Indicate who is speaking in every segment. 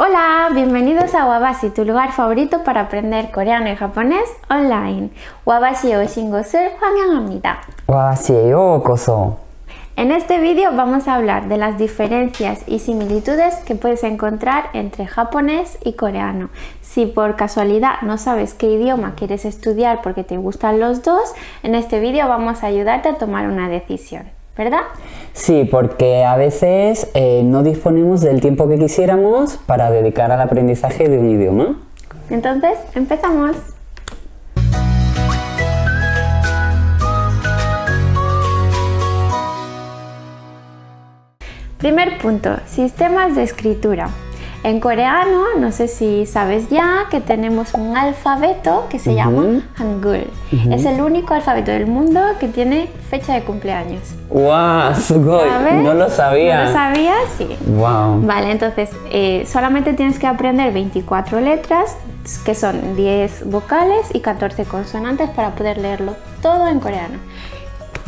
Speaker 1: Hola, bienvenidos a Wabashi, tu lugar favorito para aprender coreano y japonés online. Wabashi 오신 것을 환영합니다.
Speaker 2: Wabashi에 요우koso.
Speaker 1: En este vídeo vamos a hablar de las diferencias y similitudes que puedes encontrar entre japonés y coreano. Si por casualidad no sabes qué idioma quieres estudiar porque te gustan los dos, en este vídeo vamos a ayudarte a tomar una decisión, ¿verdad?
Speaker 2: Sí, porque a veces no disponemos del tiempo que quisiéramos para dedicar al aprendizaje de un idioma.
Speaker 1: Entonces, empezamos. Primer punto, sistemas de escritura. En coreano, no sé si sabes ya que tenemos un alfabeto que se llama Hangul. Es el único alfabeto del mundo que tiene fecha de cumpleaños.
Speaker 2: ¡Wow! ¡Sugoi!
Speaker 1: ¿Sabes?
Speaker 2: No lo sabía.
Speaker 1: ¿No lo sabías? Sí.
Speaker 2: ¡Wow!
Speaker 1: Vale, entonces solamente tienes que aprender 24 letras, que son 10 vocales y 14 consonantes para poder leerlo todo en coreano.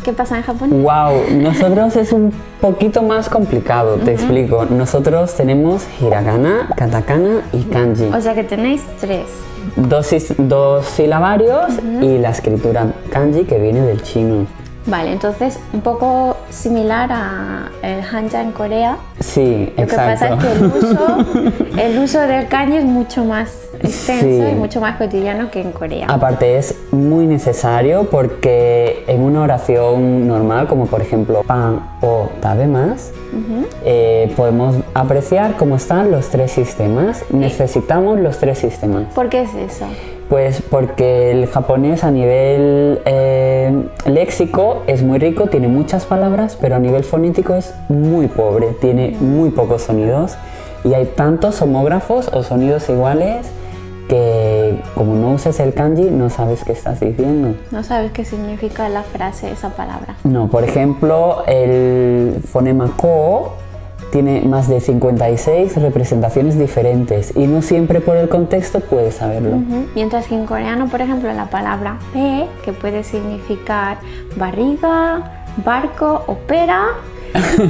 Speaker 1: ¿Qué pasa en japonés?
Speaker 2: ¡Wow! Nosotros es un poquito más complicado, te explico. Nosotros tenemos hiragana, katakana y kanji.
Speaker 1: O sea que tenéis 3.
Speaker 2: Dos silabarios y la escritura kanji que viene del chino.
Speaker 1: Vale, entonces un poco similar a el hanja en Corea.
Speaker 2: Sí,
Speaker 1: Lo
Speaker 2: exacto.
Speaker 1: que pasa es que el uso del kanji es mucho más extenso
Speaker 2: Sí.
Speaker 1: y mucho más cotidiano que en Corea.
Speaker 2: Aparte es muy necesario porque en una oración normal, como por ejemplo pan o tabemas, podemos apreciar cómo están los tres sistemas. Necesitamos los tres sistemas.
Speaker 1: ¿Por qué es eso?
Speaker 2: Pues porque el japonés a nivel léxico es muy rico, tiene muchas palabras, pero a nivel fonético es muy pobre, tiene muy pocos sonidos y hay tantos homógrafos o sonidos iguales que como no uses el kanji no sabes qué estás diciendo.
Speaker 1: No sabes qué significa la frase, esa palabra.
Speaker 2: No, por ejemplo, el fonema ko tiene más de 56 representaciones diferentes y no siempre por el contexto puedes saberlo.
Speaker 1: Mientras que en coreano, por ejemplo, la palabra pe, que puede significar barriga, barco o pera,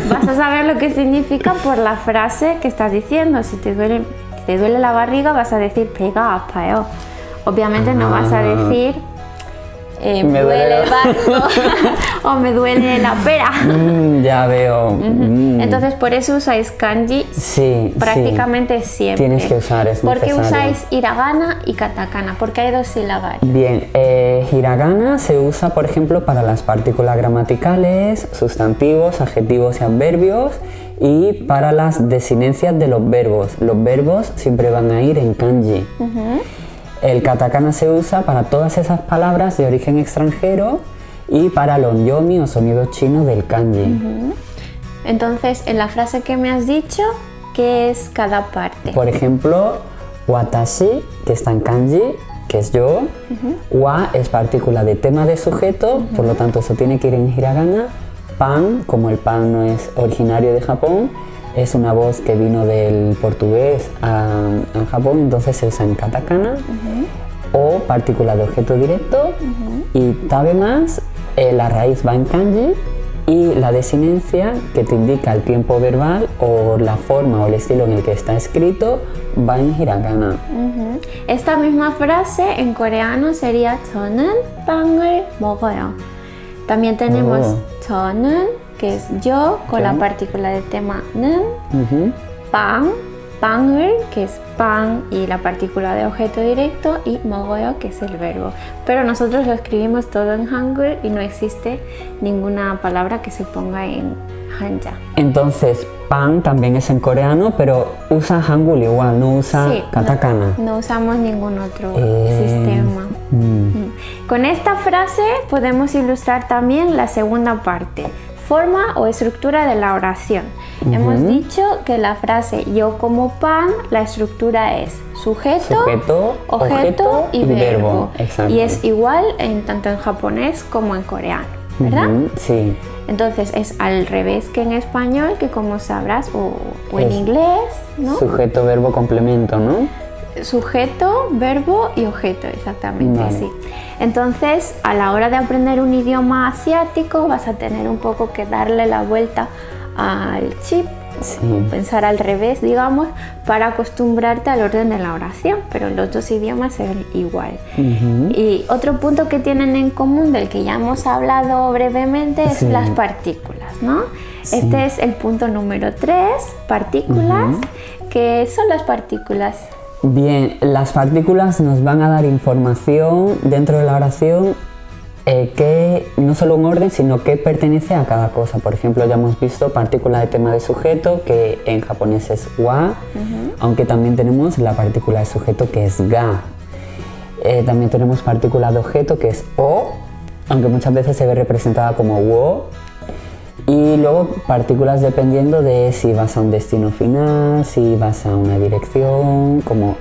Speaker 1: vas a saber lo que significa por la frase que estás diciendo. Si te duele la barriga, vas a decir pega apayo. Obviamente no vas a decir me duele el barco o me duele la pera.
Speaker 2: Ya veo.
Speaker 1: Entonces por eso usáis kanji
Speaker 2: Sí,
Speaker 1: prácticamente siempre.
Speaker 2: Tienes que usar, es
Speaker 1: ¿Por qué
Speaker 2: necesario.
Speaker 1: usáis hiragana y katakana? Porque hay dos silabarios.
Speaker 2: Bien, hiragana se usa, por ejemplo, para las partículas gramaticales, sustantivos, adjetivos y adverbios y para las desinencias de los verbos. Los verbos siempre van a ir en kanji. El katakana se usa para todas esas palabras de origen extranjero y para el onyomi o sonido chino del kanji.
Speaker 1: Entonces, en la frase que me has dicho, ¿qué es cada parte?
Speaker 2: Por ejemplo, watashi, que está en kanji, que es yo. Wa es partícula de tema de sujeto, por lo tanto eso tiene que ir en hiragana. Pan, como el pan no es originario de Japón, es una voz que vino del portugués a Japón, entonces se usa en katakana. O partícula de objeto directo. Y tabemas, la raíz va en kanji. Y la desinencia, que te indica el tiempo verbal o la forma o el estilo en el que está escrito, va en hiragana.
Speaker 1: Esta misma frase en coreano sería 저는 빵을 먹어요. También tenemos 저는, que es yo, con la partícula de tema 는, 빵, 빵을, que es pan y la partícula de objeto directo, y 먹어요, que es el verbo. Pero nosotros lo escribimos todo en hangul y no existe ninguna palabra que se ponga en hanja.
Speaker 2: Entonces, pan también es en coreano, pero usa hangul igual, no usa katakana.
Speaker 1: No usamos ningún otro sistema. Con esta frase podemos ilustrar también la segunda parte, forma o estructura de la oración. Hemos dicho que la frase yo como pan, la estructura es sujeto, objeto y verbo. Y es igual tanto en japonés como en coreano, ¿verdad?
Speaker 2: Sí.
Speaker 1: Entonces es al revés que en español, que como sabrás, o en inglés, ¿no?
Speaker 2: Sujeto, verbo, complemento, ¿no?
Speaker 1: Sujeto, verbo y objeto, exactamente
Speaker 2: Vale.
Speaker 1: así. Entonces, a la hora de aprender un idioma asiático, vas a tener un poco que darle la vuelta al chip
Speaker 2: Sí.
Speaker 1: pensar al revés, digamos, para acostumbrarte al orden de la oración, pero los dos idiomas es igual. Y otro punto que tienen en común, del que ya hemos hablado brevemente, es las partículas, ¿no?
Speaker 2: Sí.
Speaker 1: Este es el punto número 3, partículas. ¿Qué son las partículas?
Speaker 2: Bien, las partículas nos van a dar información dentro de la oración que no solo un orden, sino que pertenece a cada cosa. Por ejemplo, ya hemos visto partícula de tema de sujeto, que en japonés es wa, aunque también tenemos la partícula de sujeto, que es ga. También tenemos partícula de objeto, que es o, aunque muchas veces se ve representada como wo. Y luego partículas dependiendo de si vas a un destino final, si vas a una dirección, como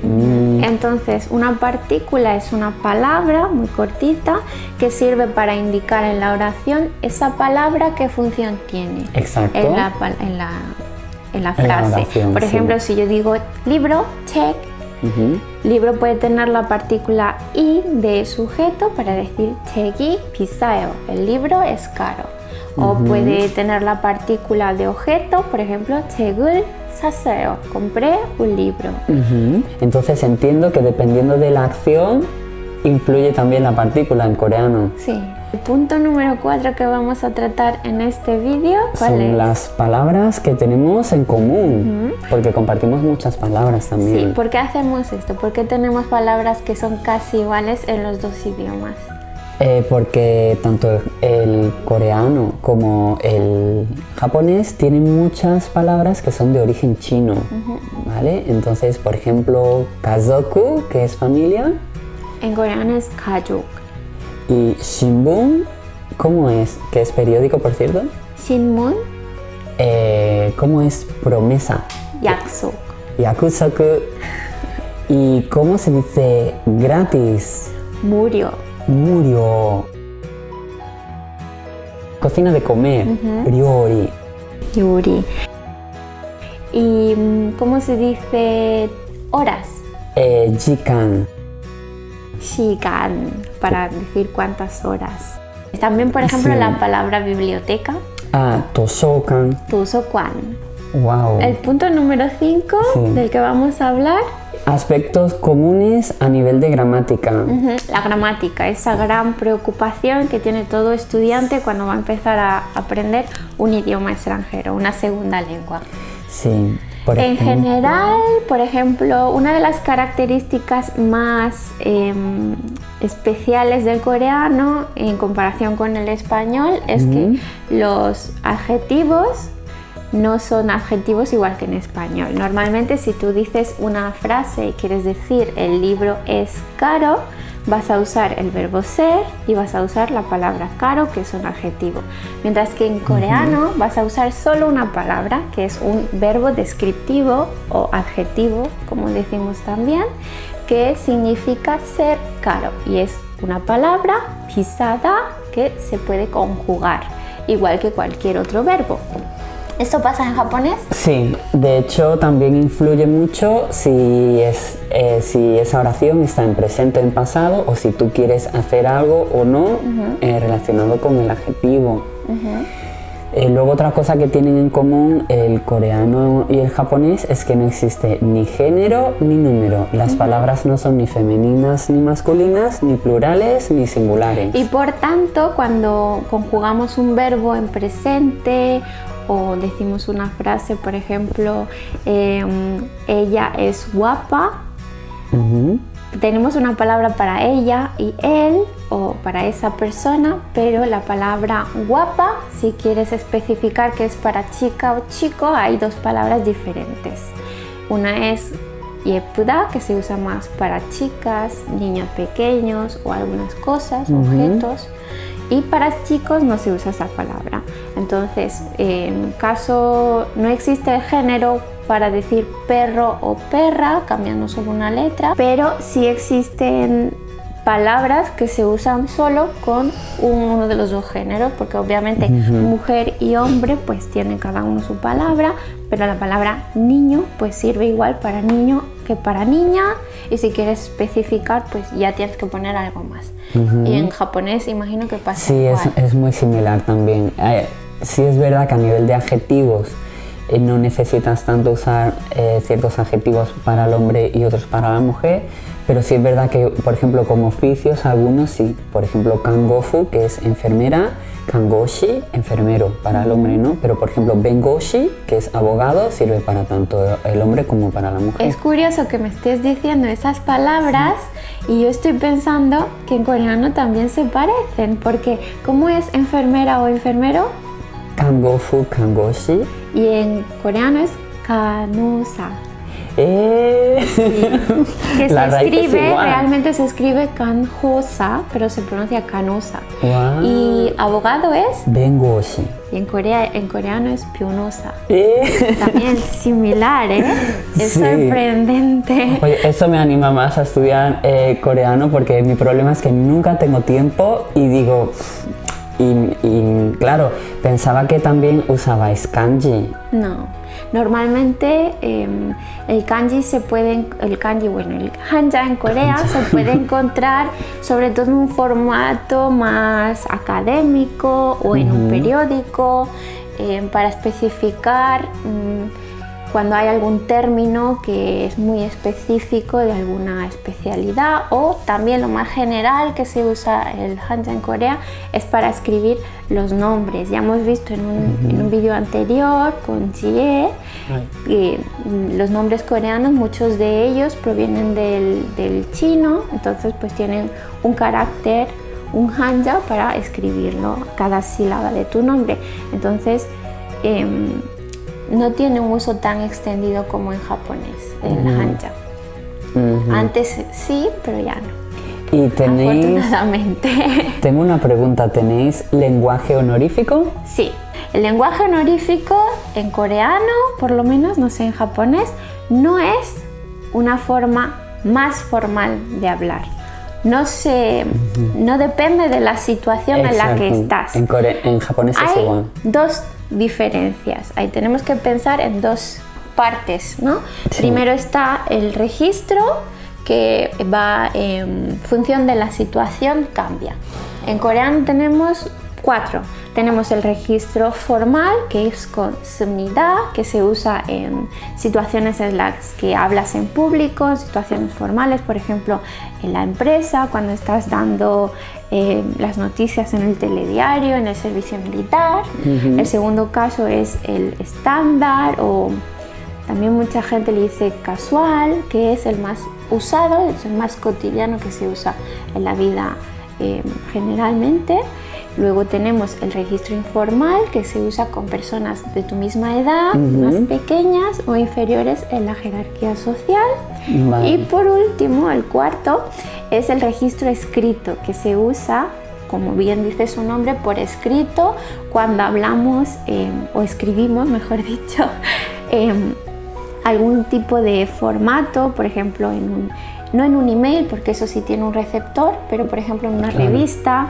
Speaker 2: ni.
Speaker 1: Entonces, una partícula es una palabra muy cortita que sirve para indicar en la oración esa palabra qué función tiene.
Speaker 2: Exacto.
Speaker 1: En la frase.
Speaker 2: oración,
Speaker 1: Por ejemplo, si yo digo libro, check, libro puede tener la partícula i de sujeto para decir 책이 비싸요, el libro es caro. O puede tener la partícula de objeto, por ejemplo, 책을 샀어요, compré un libro.
Speaker 2: Entonces entiendo que dependiendo de la acción influye también la partícula en coreano.
Speaker 1: Sí. El punto número 4 que vamos a tratar en este vídeo, ¿cuál es?
Speaker 2: Son las palabras que tenemos en común, porque compartimos muchas palabras también.
Speaker 1: Sí, ¿por qué hacemos esto? ¿Por qué tenemos palabras que son casi iguales en los dos idiomas?
Speaker 2: Porque tanto el coreano como el japonés tienen muchas palabras que son de origen chino, ¿vale? Entonces, por ejemplo, 가족구, que es familia.
Speaker 1: En coreano es 가족.
Speaker 2: Y shinbun, ¿cómo es? Que es periódico, por cierto.
Speaker 1: 신문,
Speaker 2: ¿Cómo es promesa?
Speaker 1: 약속.
Speaker 2: Yakusoku. ¿Y cómo se dice gratis?
Speaker 1: 무료.
Speaker 2: Murio. Cocina de comer. Ryori.
Speaker 1: 요리. ¿Y cómo se dice horas?
Speaker 2: Jikan.
Speaker 1: 시간, para decir cuántas horas. También, por ejemplo,
Speaker 2: Sí.
Speaker 1: la palabra biblioteca,
Speaker 2: Toshokan.
Speaker 1: 도서관.
Speaker 2: Wow.
Speaker 1: El punto número 5
Speaker 2: Sí.
Speaker 1: del que vamos a hablar,
Speaker 2: Aspectos comunes a nivel de gramática.
Speaker 1: la gramática, esa gran preocupación que tiene todo estudiante cuando va a empezar a aprender un idioma extranjero, una segunda lengua.
Speaker 2: Sí. Por
Speaker 1: En
Speaker 2: ejemplo,
Speaker 1: general, por ejemplo, una de las características más especiales del coreano en comparación con el español es que los adjetivos no son adjetivos igual que en español. Normalmente, si tú dices una frase y quieres decir el libro es caro, vas a usar el verbo ser y vas a usar la palabra caro, que es un adjetivo. Mientras que en coreano vas a usar solo una palabra, que es un verbo descriptivo o adjetivo, como decimos también, que significa ser caro. Y es una palabra 비싸다 que se puede conjugar, igual que cualquier otro verbo. ¿Esto pasa en japonés?
Speaker 2: sí, de hecho también influye mucho si esa oración está en presente o en pasado, o si tú quieres hacer algo o no relacionado con el adjetivo. Luego, otra cosa que tienen en común el coreano y el japonés es que no existe ni género ni número. Las palabras no son ni femeninas ni masculinas, ni plurales ni singulares.
Speaker 1: Y por tanto, cuando conjugamos un verbo en presente o decimos una frase, por ejemplo, ella es guapa, tenemos una palabra para ella y él o para esa persona, pero la palabra guapa, si quieres especificar que es para chica o chico, hay dos palabras diferentes. Una es 예쁘다, que se usa más para chicas, niños pequeños o algunas cosas, objetos. Y para chicos no se usa esa palabra. Entonces, en caso no existe el género para decir perro o perra, cambiando solo una letra, pero sí existen palabras que se usan solo con uno de los dos géneros, porque obviamente mujer y hombre pues tienen cada uno su palabra, pero la palabra niño pues sirve igual para niño que para niña, y si quieres especificar pues ya tienes que poner algo más. Y en japonés imagino que pasa
Speaker 2: sí,
Speaker 1: igual.
Speaker 2: es muy similar también. Sí es verdad que a nivel de adjetivos no necesitas tanto usar ciertos adjetivos para el hombre y otros para la mujer, pero sí es verdad que, por ejemplo, como oficios, algunos sí. Por ejemplo, kangofu, que es enfermera, kangoshi, enfermero para el hombre, ¿no? Pero, por ejemplo, bengoshi, que es abogado, sirve para tanto el hombre como para la mujer.
Speaker 1: Es curioso que me estés diciendo esas palabras y yo estoy pensando que en coreano también se parecen, porque ¿cómo es enfermera o enfermero?
Speaker 2: Kangofu, kangoshi.
Speaker 1: Y en coreano es kanosa.
Speaker 2: Que
Speaker 1: se escribe, realmente se escribe kanhosa, pero se pronuncia kanosa.
Speaker 2: Wow.
Speaker 1: Y abogado es
Speaker 2: bengoshi.
Speaker 1: Y en coreano es pyonosa. También similar, ¿eh? Es sorprendente.
Speaker 2: Oye, eso me anima más a estudiar coreano, porque mi problema es que nunca tengo tiempo y digo... Y claro, pensaba que también usabais kanji.
Speaker 1: No, normalmente el kanji el hanja en Corea se puede encontrar sobre todo en un formato más académico o en un periódico para especificar cuando hay algún término que es muy específico de alguna especialidad, o también lo más general que se usa el hanja en Corea es para escribir los nombres. Ya hemos visto en un vídeo anterior con Jie que los nombres coreanos, muchos de ellos provienen del chino, entonces pues tienen un carácter, un hanja para escribirlo, cada sílaba de tu nombre. Entonces no tiene un uso tan extendido como en japonés, el hanja. Antes sí, pero ya no.
Speaker 2: ¿Y tenéis,
Speaker 1: afortunadamente?
Speaker 2: Tengo una pregunta, ¿tenéis lenguaje honorífico?
Speaker 1: Sí, el lenguaje honorífico en coreano, por lo menos, no sé en japonés, no es una forma más formal de hablar. No depende de la situación en la que estás.
Speaker 2: En japonés es igual.
Speaker 1: Dos diferencias. Ahí tenemos que pensar en dos partes, ¿no? Sí. Primero está el registro, que va en función de la situación, cambia. En coreano tenemos 4. Tenemos el registro formal, que es con subnida, que se usa en situaciones en las que hablas en público, en situaciones formales, por ejemplo, en la empresa, cuando estás dando las noticias en el telediario, en el servicio militar. El segundo caso es el estándar, o también mucha gente le dice casual, que es el más usado, es el más cotidiano que se usa en la vida generalmente. Luego tenemos el registro informal, que se usa con personas de tu misma edad, más pequeñas o inferiores en la jerarquía social. Vale. Y por último, el cuarto, es el registro escrito, que se usa, como bien dice su nombre, por escrito, cuando hablamos o escribimos, mejor dicho, algún tipo de formato, por ejemplo, no en un email, porque eso sí tiene un receptor, pero por ejemplo en una revista,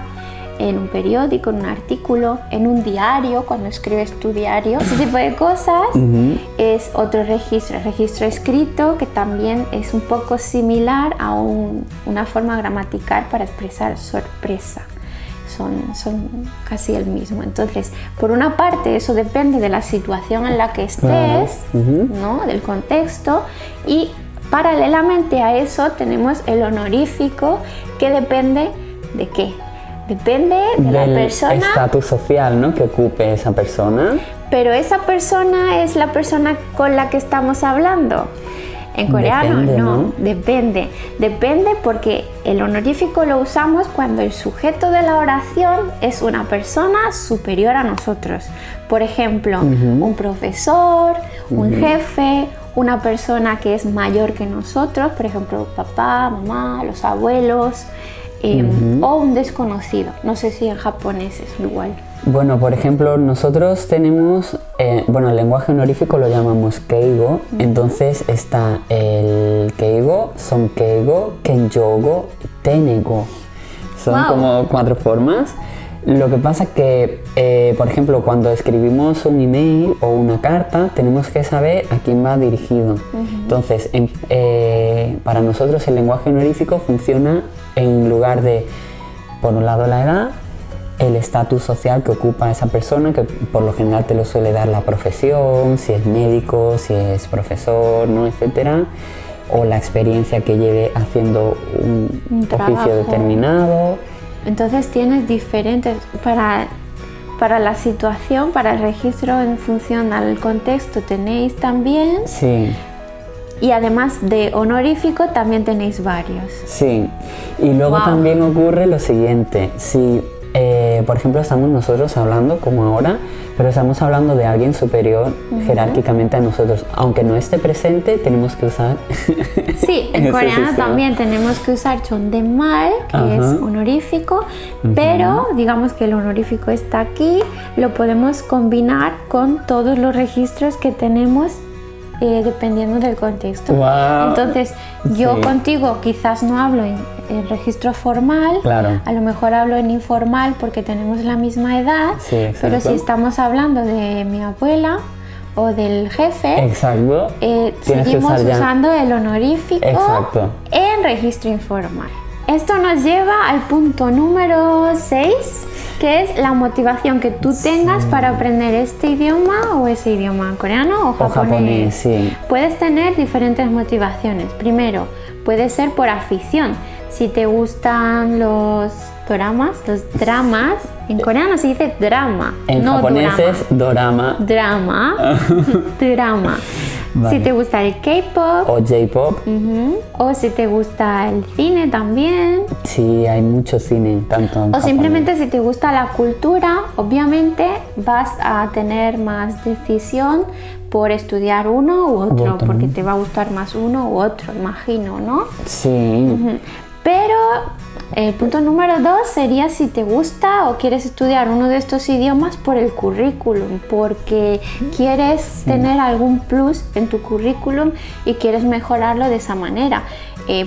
Speaker 1: en un periódico, en un artículo, en un diario, cuando escribes tu diario, ese tipo de cosas. Es otro registro, el registro escrito, que también es un poco similar a una forma gramatical para expresar sorpresa. Son casi el mismo. Entonces, por una parte, eso depende de la situación en la que estés, ¿no? Del contexto, y paralelamente a eso tenemos el honorífico, que depende de qué. Depende de la persona.
Speaker 2: Del estatus social, ¿no?, que ocupe esa persona.
Speaker 1: Pero esa persona es la persona con la que estamos hablando. En coreano depende, ¿no? Depende. Depende porque el honorífico lo usamos cuando el sujeto de la oración es una persona superior a nosotros. Por ejemplo, un profesor, un jefe, una persona que es mayor que nosotros, por ejemplo, papá, mamá, los abuelos. O un desconocido. No sé si en japonés es igual.
Speaker 2: Bueno, por ejemplo, nosotros tenemos, el lenguaje honorífico lo llamamos keigo. Entonces está el keigo, son keigo, kenjogo y tenego. Son como 4 formas. Lo que pasa que, por ejemplo, cuando escribimos un email o una carta, tenemos que saber a quién va dirigido. Entonces, para nosotros el lenguaje honorífico funciona en lugar de, por un lado, la edad, el estatus social que ocupa esa persona, que por lo general te lo suele dar la profesión, si es médico, si es profesor, ¿no? Etcétera, o la experiencia que lleve haciendo un oficio determinado.
Speaker 1: Entonces tienes diferentes, para la situación, para el registro en función al contexto tenéis también.
Speaker 2: Sí.
Speaker 1: Y además de honorífico también tenéis varios.
Speaker 2: Sí, y luego también ocurre lo siguiente, si por ejemplo estamos nosotros hablando como ahora, pero estamos hablando de alguien superior jerárquicamente a nosotros, aunque no esté presente tenemos que usar...
Speaker 1: Sí, en coreano también tenemos que usar 존댓말, que es honorífico, pero digamos que el honorífico está aquí, lo podemos combinar con todos los registros que tenemos dependiendo del contexto.
Speaker 2: Wow.
Speaker 1: Entonces, yo contigo quizás no hablo en registro formal,
Speaker 2: claro.
Speaker 1: A lo mejor hablo en informal porque tenemos la misma edad, pero si estamos hablando de mi abuela o del jefe,
Speaker 2: exacto.
Speaker 1: Seguimos usando el honorífico en registro informal. Esto nos lleva al punto número 6, que es la motivación que tú tengas para aprender este idioma o ese idioma coreano o japonés.
Speaker 2: Sí.
Speaker 1: Puedes tener diferentes motivaciones. Primero, puede ser por afición. Si te gustan los dramas, en coreano se dice drama,
Speaker 2: en
Speaker 1: no
Speaker 2: japonés
Speaker 1: drama.
Speaker 2: Es dorama.
Speaker 1: Drama. Vale. Si te gusta el K-pop
Speaker 2: o J-pop,
Speaker 1: o si te gusta el cine también.
Speaker 2: Sí, hay mucho cine, tanto en japonés.
Speaker 1: Simplemente si te gusta la cultura, obviamente vas a tener más decisión por estudiar uno u otro, porque te va a gustar más uno u otro, imagino, ¿no?
Speaker 2: Sí.
Speaker 1: Pero el punto número 2 sería si te gusta o quieres estudiar uno de estos idiomas por el currículum, porque quieres tener algún plus en tu currículum y quieres mejorarlo de esa manera.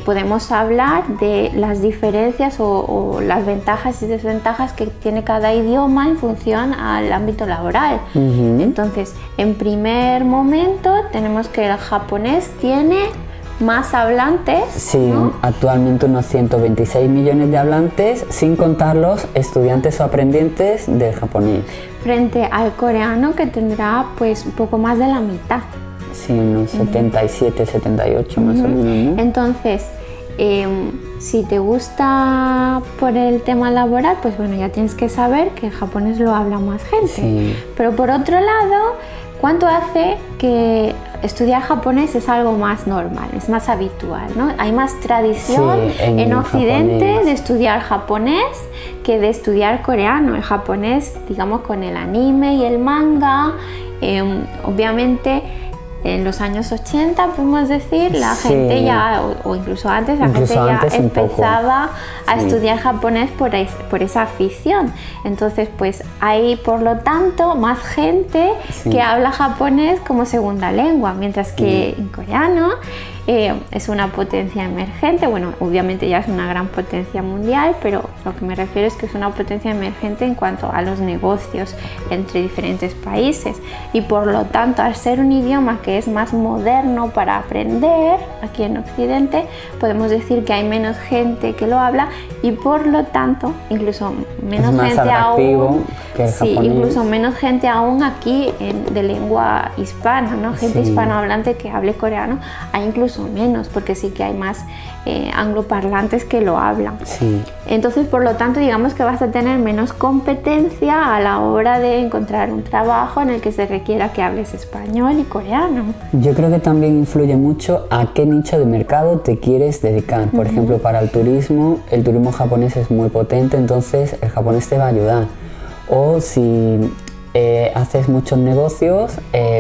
Speaker 1: Podemos hablar de las diferencias o las ventajas y desventajas que tiene cada idioma en función al ámbito laboral. Entonces, en primer momento tenemos que el japonés tiene más hablantes.
Speaker 2: Sí,
Speaker 1: ¿no?
Speaker 2: Actualmente unos 126 millones de hablantes, sin contar los estudiantes o aprendientes del japonés.
Speaker 1: Frente al coreano, que tendrá pues un poco más de la mitad.
Speaker 2: Sí, unos 77, 78 más o menos, ¿no?
Speaker 1: Entonces, si te gusta por el tema laboral, pues bueno, ya tienes que saber que el japonés lo habla más gente.
Speaker 2: Sí.
Speaker 1: Pero por otro lado, ¿cuánto hace que estudiar japonés es algo más normal, es más habitual, ¿no? Hay más tradición en Occidente japonés de estudiar japonés que de estudiar coreano. El japonés, digamos, con el anime y el manga, obviamente en los años 80, podemos decir, la gente ya, o incluso antes, la gente ya empezaba a estudiar japonés por esa afición. Entonces, pues hay, por lo tanto, más gente que habla japonés como segunda lengua, mientras que en coreano es una potencia emergente. Bueno, obviamente ya es una gran potencia mundial, pero lo que me refiero es que es una potencia emergente en cuanto a los negocios entre diferentes países, y por lo tanto, al ser un idioma que es más moderno para aprender aquí en Occidente, podemos decir que hay menos gente que lo habla y por lo tanto incluso menos gente aún, incluso menos gente aún aquí de lengua hispana, ¿no? Gente hispanohablante que hable coreano, hay incluso menos, porque sí que hay más angloparlantes que lo hablan. Entonces, por lo tanto, digamos que vas a tener menos competencia a la hora de encontrar un trabajo en el que se requiera que hables español y coreano.
Speaker 2: Yo creo que también influye mucho a qué nicho de mercado te quieres dedicar. Por ejemplo, para el turismo japonés es muy potente, entonces el japonés te va a ayudar. O si haces muchos negocios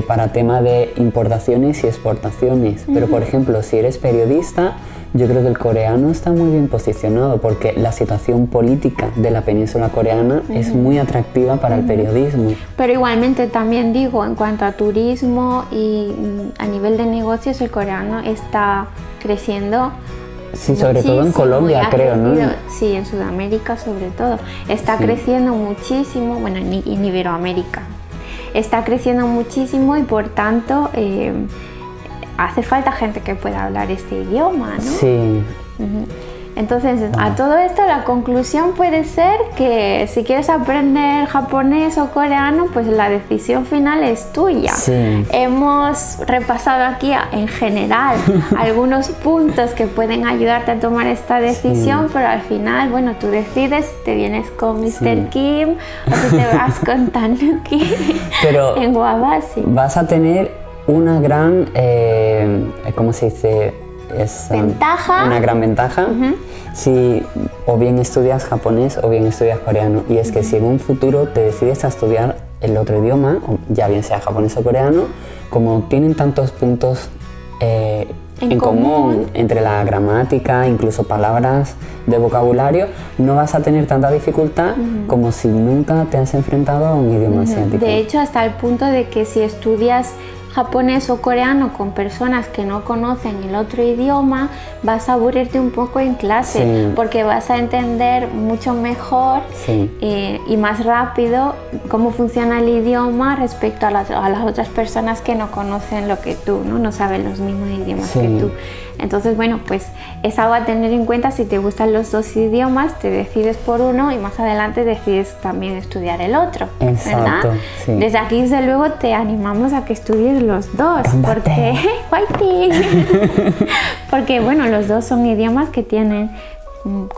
Speaker 2: para tema de importaciones y exportaciones. Pero, por ejemplo, si eres periodista, yo creo que el coreano está muy bien posicionado porque la situación política de la península coreana es muy atractiva para el periodismo.
Speaker 1: Pero igualmente también digo, en cuanto a turismo y a nivel de negocios, el coreano está creciendo.
Speaker 2: Sí, sobre todo en Colombia, creo, ¿no?
Speaker 1: Sí, en Sudamérica sobre todo. Está creciendo muchísimo, bueno, en Iberoamérica. Está creciendo muchísimo y por tanto hace falta gente que pueda hablar este idioma, ¿no?
Speaker 2: Sí.
Speaker 1: Entonces, a todo esto la conclusión puede ser que si quieres aprender japonés o coreano, pues la decisión final es tuya.
Speaker 2: Sí.
Speaker 1: Hemos repasado aquí en general algunos puntos que pueden ayudarte a tomar esta decisión, pero al final, bueno, tú decides si te vienes con Mr. Kim o si te vas con Tanuki en Wabasi.
Speaker 2: Vas a tener una gran, ¿cómo se dice?
Speaker 1: Ventaja.
Speaker 2: Una gran ventaja si o bien estudias japonés o bien estudias coreano. Y es que si en un futuro te decides a estudiar el otro idioma, ya bien sea japonés o coreano, como tienen tantos puntos en común entre la gramática, incluso palabras de vocabulario, no vas a tener tanta dificultad como si nunca te has enfrentado a un idioma asiático.
Speaker 1: De hecho, hasta el punto de que si estudias japonés o coreano con personas que no conocen el otro idioma, vas a aburrirte un poco en clase, porque vas a entender mucho mejor y más rápido cómo funciona el idioma respecto a las otras personas que no conocen lo que tú, no saben los mismos idiomas que tú. Entonces, bueno, pues es algo a tener en cuenta. Si te gustan los dos idiomas, te decides por uno y más adelante decides también estudiar el otro.
Speaker 2: Exacto,
Speaker 1: ¿verdad? Sí. Desde aquí, desde luego, te animamos a que estudies los dos. Porque, porque, bueno, los dos son idiomas que tienen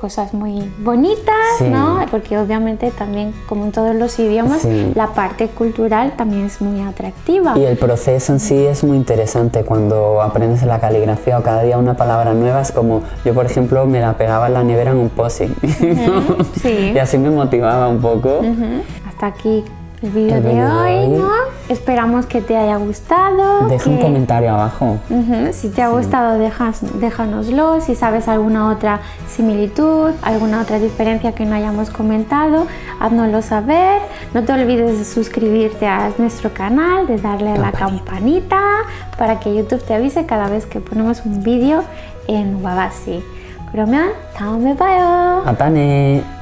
Speaker 1: cosas muy bonitas, ¿no? Porque obviamente también, como en todos los idiomas, la parte cultural también es muy atractiva.
Speaker 2: Y el proceso en sí es muy interesante. Cuando aprendes la caligrafía o cada día una palabra nueva, es como, yo por ejemplo me la pegaba en la nevera en un post-it, y así me motivaba un poco.
Speaker 1: Hasta aquí el vídeo de hoy, ¿no? Esperamos que te haya gustado.
Speaker 2: Deja un comentario abajo.
Speaker 1: Si te ha gustado, déjanoslo. Si sabes alguna otra similitud, alguna otra diferencia que no hayamos comentado, háznoslo saber. No te olvides de suscribirte a nuestro canal, de darle a la campanita para que YouTube te avise cada vez que ponemos un vídeo en Wabasi. 그러면 다음에 봐요.
Speaker 2: Atane.